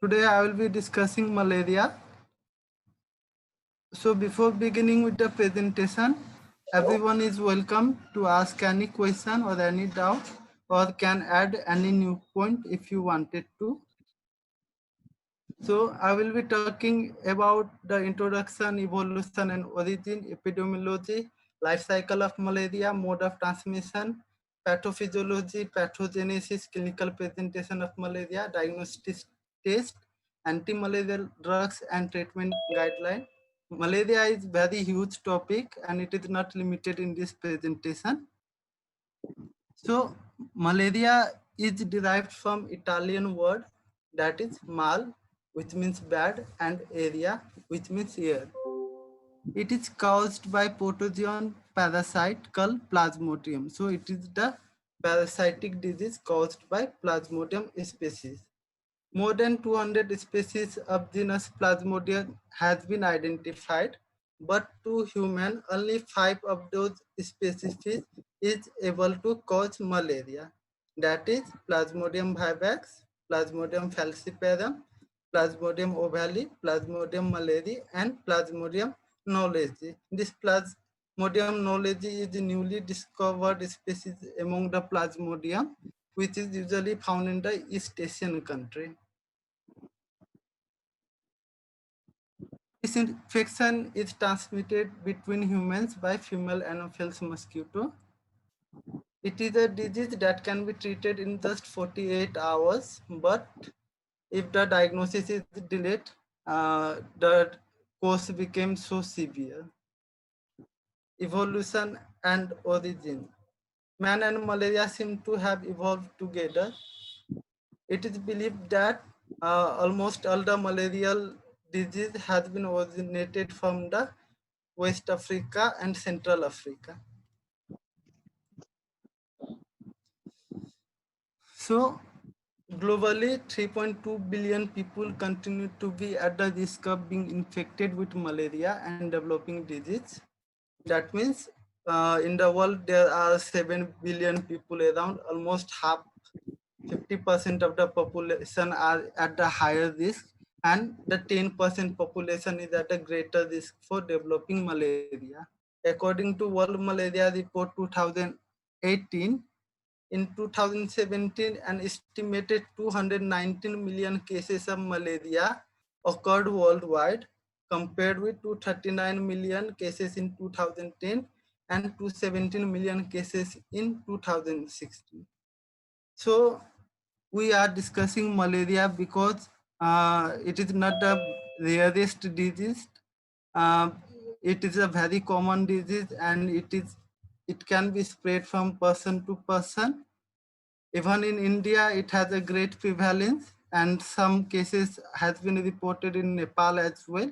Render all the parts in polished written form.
Today I will be discussing malaria. So before beginning with the presentation, everyone is welcome to ask any question or any doubt or can add any new point if you wanted to. So I will be talking about the introduction, evolution and origin, epidemiology, life cycle of malaria, mode of transmission, pathophysiology, pathogenesis, clinical presentation of malaria, diagnostic test, anti-malarial drugs and treatment guideline. Malaria is very huge topic and it is not limited in this presentation. So malaria is derived from Italian word that is mal, which means bad, and area, which means air. It is caused by pathogen parasite called Plasmodium. So it is the parasitic disease caused by Plasmodium species. More than 200 species of genus Plasmodium has been identified, but to human, only 5 of those species is able to cause malaria. That is Plasmodium vivax, Plasmodium falciparum, Plasmodium ovale, Plasmodium malariae, and Plasmodium knowledge. This Plasmodium knowledge is a newly discovered species among the Plasmodium, which is usually found in the East Asian country. This infection is transmitted between humans by female Anopheles mosquito. It is a disease that can be treated in just 48 hours, but if the diagnosis is delayed, the course becomes so severe. Evolution and origin. Man and malaria seem to have evolved together. It is believed that almost all the malarial disease has been originated from the West Africa and Central Africa. So globally, 3.2 billion people continue to be at the risk of being infected with malaria and developing disease. That means in the world there are 7 billion people around, almost half 50% of the population are at the higher risk, and the 10% population is at a greater risk for developing malaria. According to World Malaria Report 2018, in 2017, an estimated 219 million cases of malaria occurred worldwide, compared with 239 million cases in 2010 and 217 million cases in 2016. So we are discussing malaria because it is not the rarest disease. Uh, it is a very common disease, and it can be spread from person to person. Even in India, it has a great prevalence, and some cases has been reported in Nepal as well.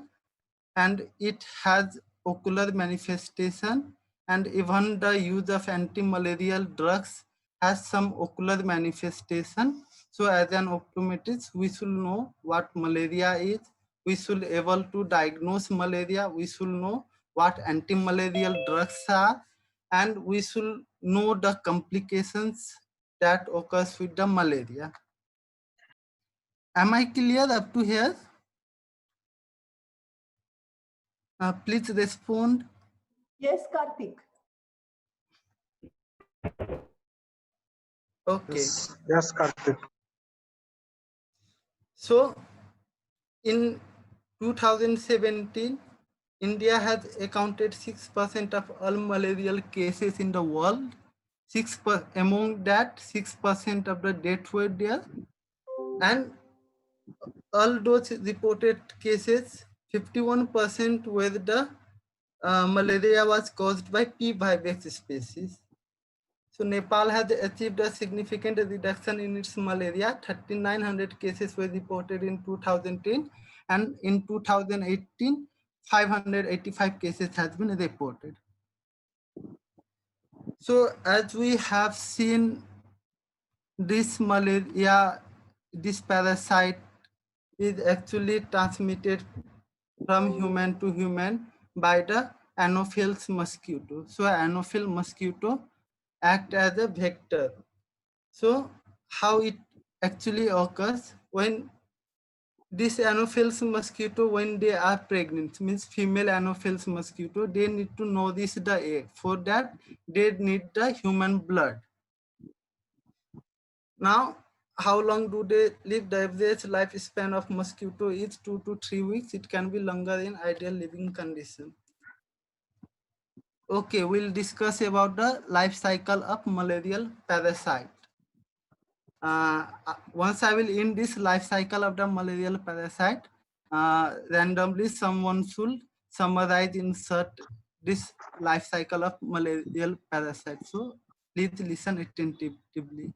And it has ocular manifestation, and even the use of anti-malarial drugs has some ocular manifestation. So as an optometrist, we should know what malaria is. We should able to diagnose malaria. We should know what anti-malarial drugs are, and we should know the complications that occurs with the malaria. Am I clear up to here? Please respond. Yes, Karthik. Okay. Yes, Karthik. So in 2017, India has accounted 6% of all malarial cases in the world. Among that, 6% of the deaths were there. And all those reported cases, 51% were the malaria was caused by P. vivax species. So Nepal has achieved a significant reduction in its malaria. 3,900 cases were reported in 2010, and in 2018, 585 cases has been reported. So as we have seen, this malaria, this parasite is actually transmitted from human to human by the Anopheles mosquito. So Anopheles mosquito act as a vector. So how it actually occurs when This Anopheles mosquito, when they are pregnant, means female Anopheles mosquito, they need to nourish the egg. For that, they need the human blood. Now, how long do they live? The average lifespan of mosquito is 2 to 3 weeks. It can be longer in ideal living condition. Okay, we'll discuss about the life cycle of malarial parasite. Once I will end this life cycle of the malarial parasite, randomly someone should summarize insert this life cycle of malarial parasite. So please listen attentively.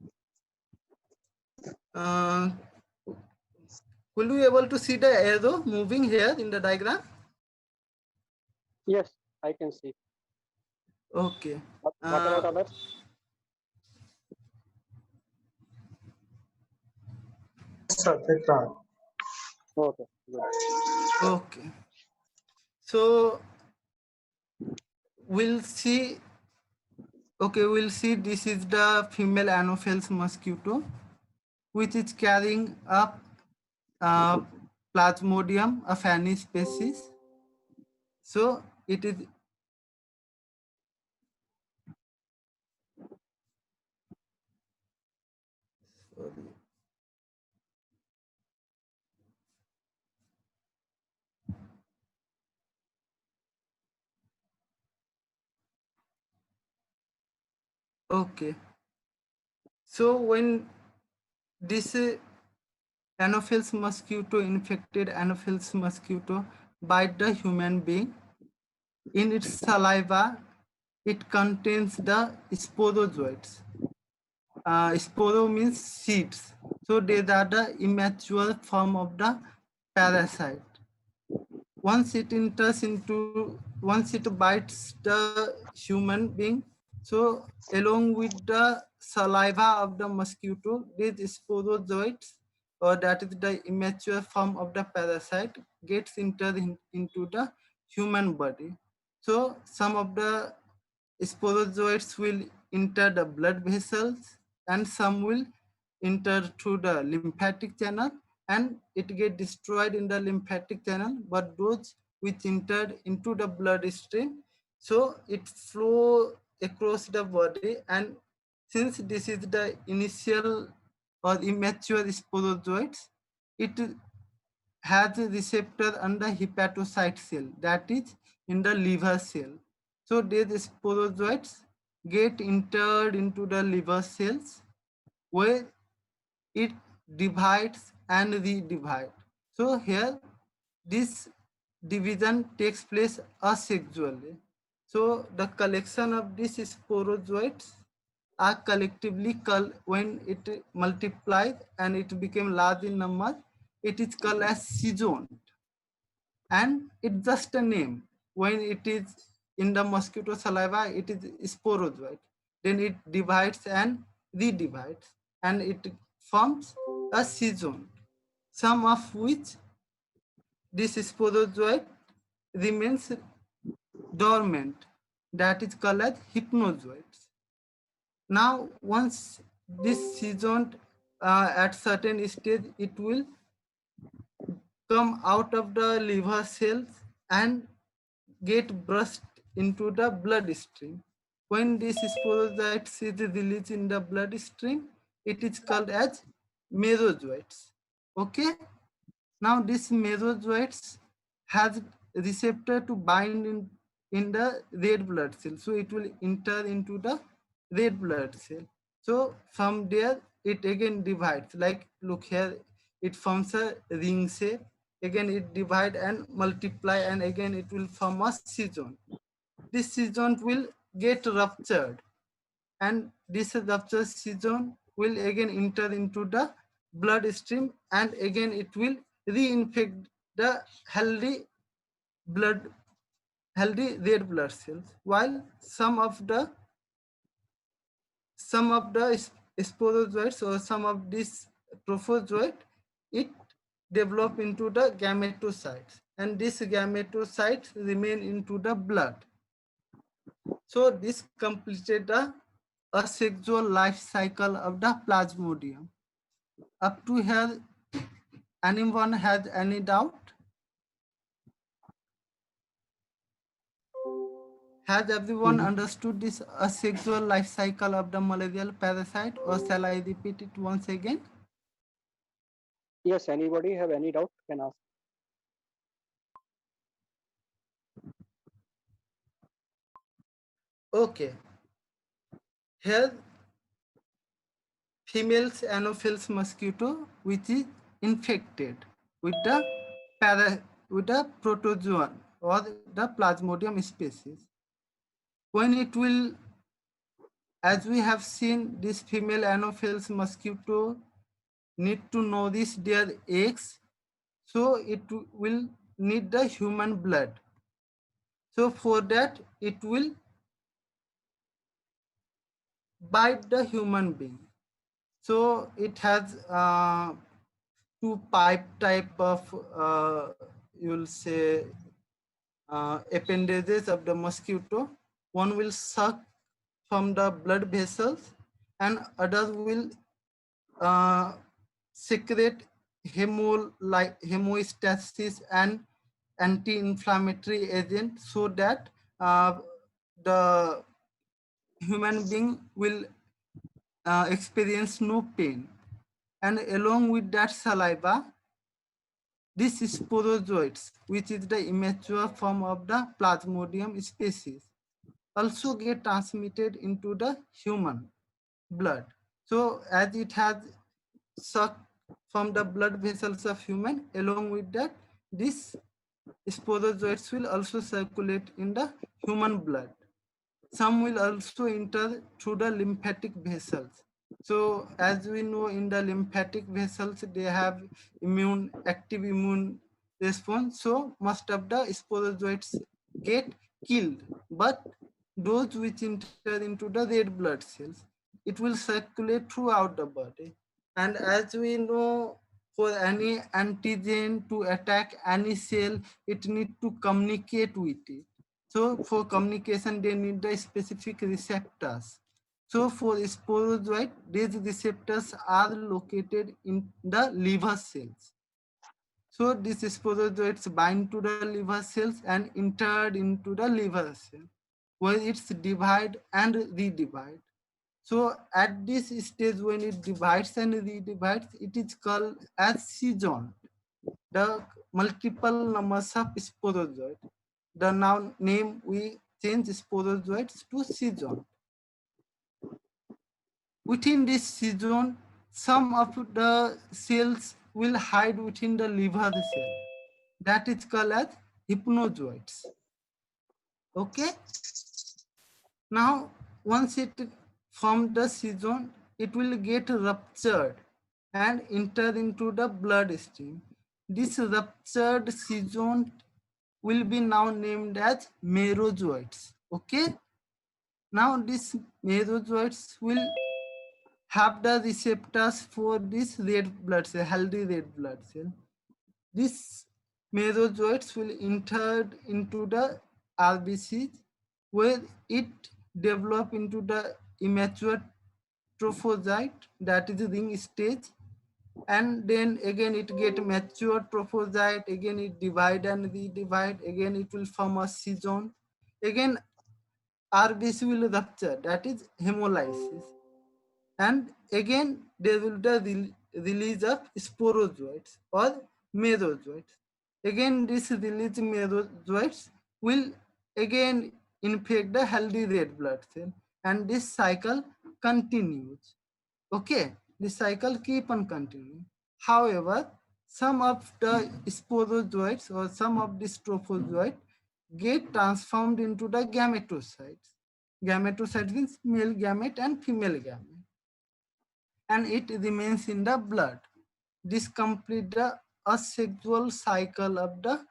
Will you be able to see the arrow moving here in the diagram? Yes, I can see. Okay. What about others? Okay, good. Okay. So we'll see. Okay, we'll see this is the female Anopheles mosquito, which is carrying a Plasmodium, a fanny species. So it is sorry. Okay. So when this Anopheles mosquito, infected Anopheles mosquito, bite the human being, in its saliva, it contains the sporozoites. Sporo means seeds. So they are the immature form of the parasite. Once it enters into, once it bites the human being, so along with the saliva of the mosquito, these sporozoites, or that is the immature form of the parasite, gets entered into the human body. So some of the sporozoites will enter the blood vessels and some will enter through the lymphatic channel and it get destroyed in the lymphatic channel, but those which entered into the bloodstream, so it flow across the body. And since this is the initial or immature sporozoites, it has a receptor on the hepatocyte cell, that is in the liver cell. So these sporozoites get entered into the liver cells where it divides and redivides. So here this division takes place asexually. So the collection of these sporozoites are collectively called, when it multiplies and it became large in number, it is called as zoonoid. And it's just a name. When it is in the mosquito saliva, it is sporozoite. Then it divides and redivides and it forms a season, some of which this sporozoite remains dormant, that is called as hypnozoites. Now once this season at certain stage, it will come out of the liver cells and get burst into the bloodstream. When this sporozoites is released in the bloodstream, it is called as mesozoites. Okay. Now this mesozoites has receptor to bind in the red blood cell. So it will enter into the red blood cell. So from there it again divides. Like look here, it forms a ring shape. Again it divide and multiply and again it will form a season. This season will get ruptured and this ruptured season will again enter into the bloodstream and again it will reinfect the blood healthy red blood cells, while some of the sporozoites or some of this trophozoite, it develop into the gametocytes and these gametocytes remain into the blood. So this completed the asexual life cycle of the plasmodium. Up to here, Anyone has any doubt? Has everyone understood this asexual life cycle of the malarial parasite, or shall I repeat it once again? Yes, anybody have any doubt can ask. Okay. Here, females Anopheles mosquito, which is infected with the protozoan or the Plasmodium species. When it will, as we have seen, this female Anopheles mosquito need to nourish their eggs, so it will need the human blood. So for that, it will bite the human being. So it has two pipe type of, you'll say, appendages of the mosquito. One will suck from the blood vessels, and others will uh, secrete hemostasis and anti-inflammatory agent, so that the human being will experience no pain. And along with that saliva, these sporozoites, which is the immature form of the Plasmodium species, also get transmitted into the human blood. So as it has sucked from the blood vessels of human, along with that, these sporozoites will also circulate in the human blood. Some will also enter through the lymphatic vessels. So as we know, in the lymphatic vessels, they have active immune response. So most of the sporozoites get killed. But those which enter into the red blood cells, it will circulate throughout the body. And as we know, for any antigen to attack any cell, it needs to communicate with it. So for communication, they need the specific receptors. So for sporozoite, these receptors are located in the liver cells. So these sporozoites bind to the liver cells and entered into the liver cell, where it's divide and redivide. So at this stage, when it divides and redivides, it is called as season. The multiple numbers of sporozoites. The now name we change sporozoites to season. Within this season, some of the cells will hide within the liver cell. That is called as hypnozoites. Okay. Now, once it from the season, it will get ruptured and enter into the bloodstream. This ruptured season will be now named as merozoites. Okay. Now these merozoites will have the receptors for this red blood cell, healthy red blood cell. These merozoites will enter into the RBCs, where it develop into the immature trophozoite, that is ring stage, and then again it get mature trophozoite, again it divide and redivide, again it will form a season, again RBC will rupture, that is hemolysis, and again there will be the release of sporozoites or merozoites. Again this released merozoites will again infect the healthy red blood cell, and this cycle continues. Okay, this cycle keep on continuing. However, some of the sporozoites or some of the trophozoites get transformed into the gametocytes. Gametocytes means male gamete and female gamete, and it remains in the blood. This completes the asexual cycle of the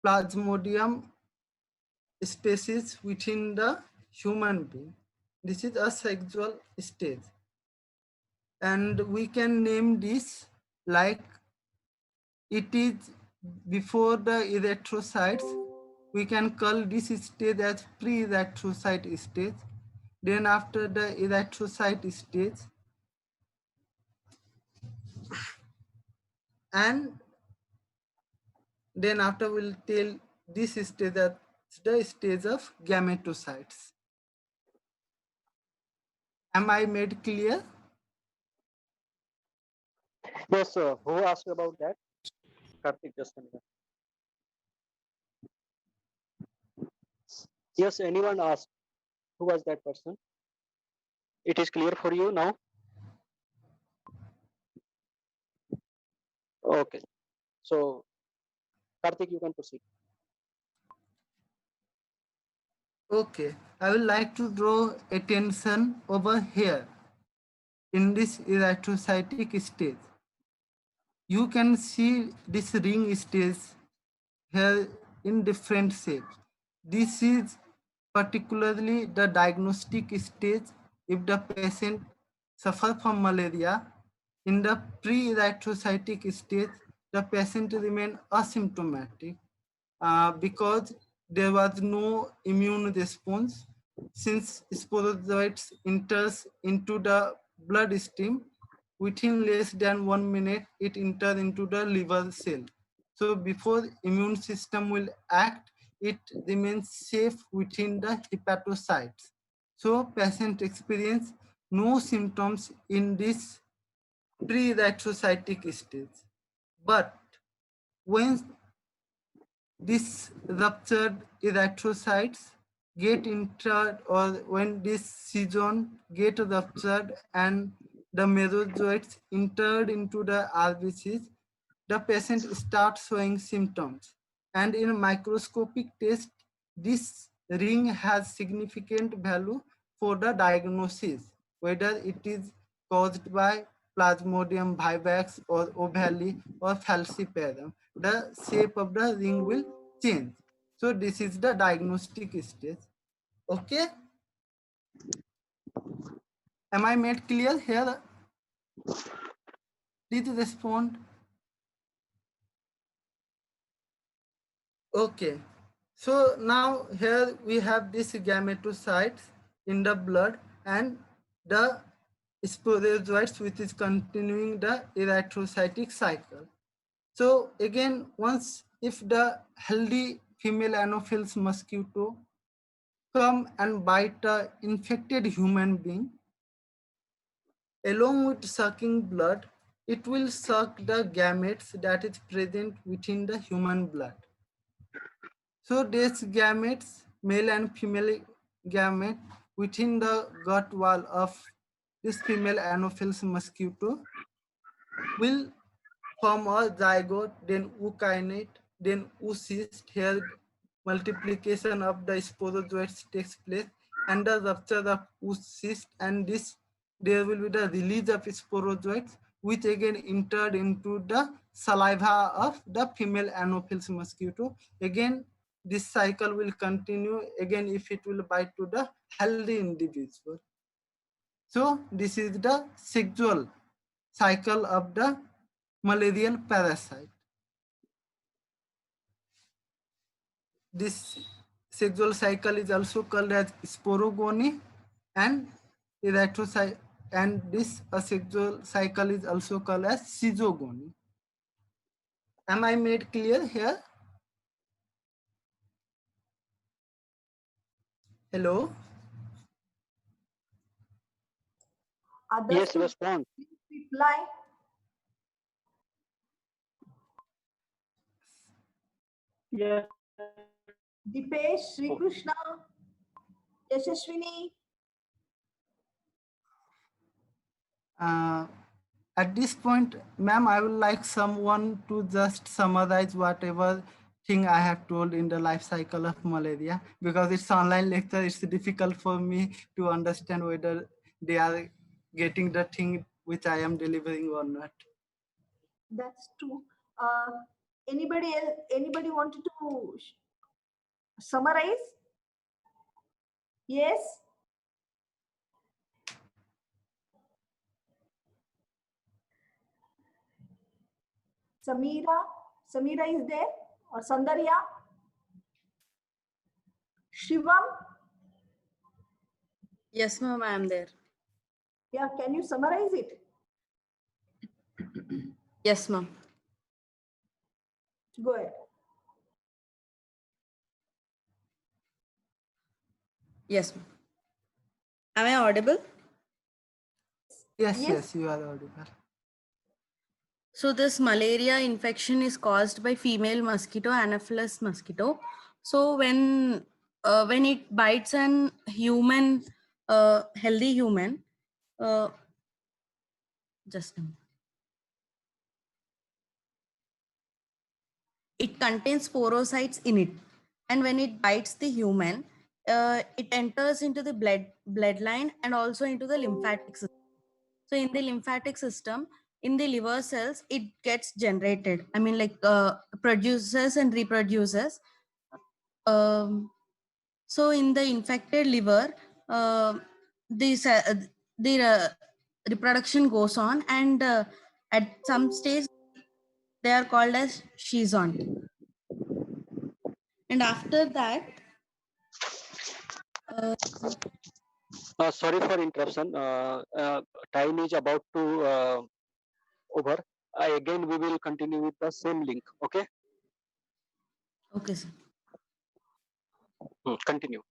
Plasmodium species within the human being. This is a sexual stage. And we can name this like it is before the erythrocytes. We can call this stage as pre-erythrocyte stage. Then after the erythrocyte stage, and Then after we'll tell this stage that's the stage of gametocytes. Am I made clear? Yes, sir. Who asked about that? Karthik, just a minute. Yes, anyone asked. Who was that person? It is clear for you now? Okay. So, Karthik, you can proceed. Okay, I would like to draw attention over here in this erythrocytic stage. You can see this ring stage here in different shapes. This is particularly the diagnostic stage if the patient suffers from malaria. In the pre-erythrocytic stage, the patient remains asymptomatic because there was no immune response. Since sporozoites enters into the bloodstream, within less than 1 minute, it enters into the liver cell. So before immune system will act, it remains safe within the hepatocytes. So patient experience no symptoms in this pre-erythrocytic stage. But when these ruptured erythrocytes get entered, or when this season get ruptured and the mesozoites entered into the RBCs, the patient starts showing symptoms. And in a microscopic test, this ring has significant value for the diagnosis, whether it is caused by Plasmodium vivax or ovale or falciparum. The shape of the ring will change. So this is the diagnostic stage. Okay? Am I made clear here? Please respond. Okay. So now here we have these gametocytes in the blood and the sporozoites which is continuing the erythrocytic cycle. So again, once if the healthy female Anopheles mosquito come and bite a infected human being, along with sucking blood, it will suck the gametes that is present within the human blood. So these gametes, male and female gamete, within the gut wall of this female Anopheles mosquito will form a zygote, then ookinete, then oocyst. Here multiplication of the sporozoites takes place and the rupture of oocyst, and this there will be the release of sporozoites which again entered into the saliva of the female Anopheles mosquito. Again, this cycle will continue again if it will bite to the healthy individual. So this is the sexual cycle of the malarial parasite. This sexual cycle is also called as sporogony and erythrocyte, and this asexual cycle is also called as schizogony. Am I made clear here? Hello? Others Yes, to respond. reply. Yes. Dipesh, Sri Krishna, Yashaswini. At this point, ma'am, I would like someone to just summarize whatever thing I have told in the life cycle of malaria, because it's online lecture, it's difficult for me to understand whether they are getting the thing which I am delivering or not. That's true. Anybody else? Anybody wanted to summarize? Yes. Samira. Samira is there, or Sandarya? Shivam. Yes, ma'am, I am there. Yeah. Can you summarize it? Yes, ma'am. Go ahead. Yes, ma'am. Am I audible? Yes, Yes. yes, you are audible. So this malaria infection is caused by female mosquito, Anopheles mosquito. So when it bites an human, healthy human, uh, just a minute. It contains sporocytes in it, and when it bites the human, it enters into the bloodline and also into the lymphatic system. So in the lymphatic system, in the liver cells, it gets generated. I mean, like produces and reproduces. So in the infected liver, the reproduction goes on, and at some stage they are called as schizont. And after that, Sorry for interruption. Time is about to over. Again, we will continue with the same link. Okay, okay, sir. continue.